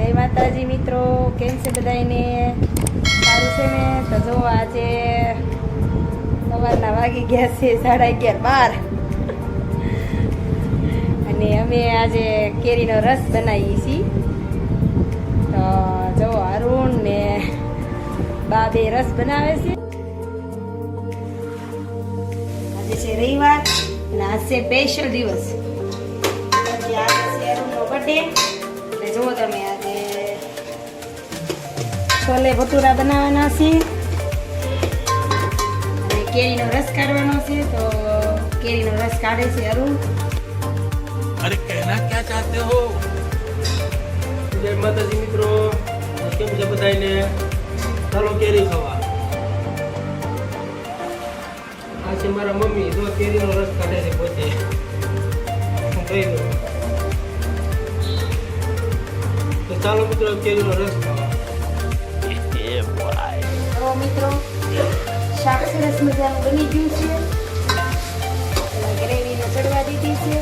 જય માતાજી મિત્રો, કેમ છે બધાને? સારું છે ને? તો જો આજે સવારના વાગી ગયા છે 11:30 અને અમે આજે કેરીનો રસ બનાવીએ છીએ. તો જો અરુણ ને બા બે રસ બનાવે છે. આજે છે રવિવાર અને આજ છે સ્પેશિયલ દિવસ. આજે છે અરુણનો બર્થડે. જુઓ તમે, આજે છોલે ભટુરા બનાવવાના છે અને કેરીનો રસ કાઢવાનો છે. તો કેરીનો રસ કાઢે છે અરુણ. अरे कहना क्या चाहते हो? जय माताजी મિત્રો, કેમ છે બધાને? ચાલો કેરી ખાવા. આ છે મારા મમ્મી, જો કેરીનો રસ કાઢે છે પોતે. હું કહી દઉં તો ચાલો મિત્રો કેરીનો રસ ખાવા. તો મિત્રો, શાક સરસ મજાનું બની ગયું છે. ગ્રેવીને ચડવા દીધી છે.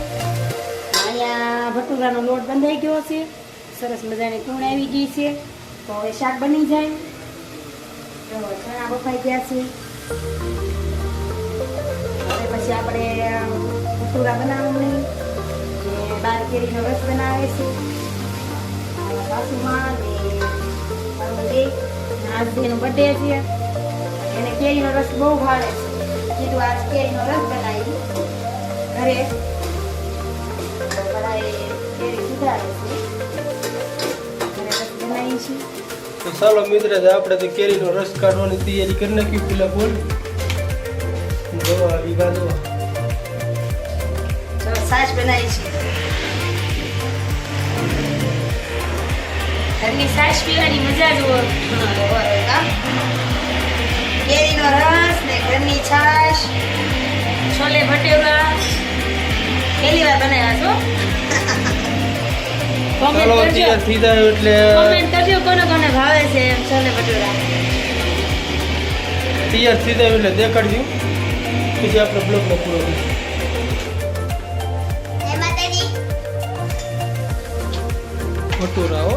અહીંયા ભટુરાનો લોટ બંધાઈ ગયો છે. સરસ મજાની કૂણ આવી ગઈ છે. તો હવે શાક બની જાય. તો ચણા બફાઈ ગયા છે. હવે પછી આપણે ભટુરા બનાવવાની ને બાર કેરીનો રસ બનાવે છે. સાસુમાં ને મારું બે આજ એનો બર્થડે છે. એને કેરીનો રસ બહુ ભાવે છે. કીધું આજ કેરીનો રસ બનાવી ઘરે. કેરી સુધારે છે. ઘરે રસ બનાવી છે. તો ચાલો મિત્રો, આપણે તો કેરીનો રસ કાઢવાની તૈયારી કરી નાખી. પેલા બોલ જો આવી બાજુ છાશ બનાવી છે. ઘરની છાશ પીવાની મજા જ હોય. કેરીનો રસ ને ઘરની છાશ, છોલે ભટુરા પહેલી વાર બનાવ્યા છો. ચાલો તૈયાર થઈ જાય એટલે કોમેન્ટ કરજો કોને કોને ભાવે છે એમ છોલે ભટુરા. તૈયાર થઈ જાય એટલે દેખાડજો, પછી આપણે બ્લોગનો પૂરો કરીશું. ભટુરા હો.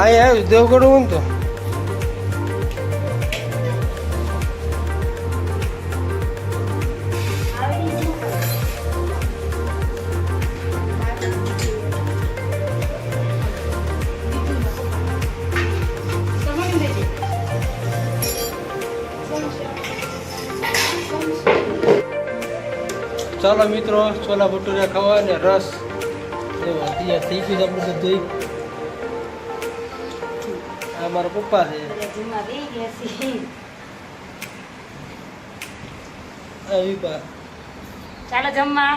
આયા દેવગઢ હું તો ચાલો મિત્રો, છોલા ભટુરા ખાવા અને રસ તૈયાર થઈ ગયું. આપણે બધું આ મારા પપ્પા છે. ચાલો જમવા.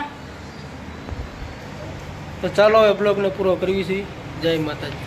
તો ચાલો હવે બ્લોગને પૂરો કરવી છે. જય માતાજી.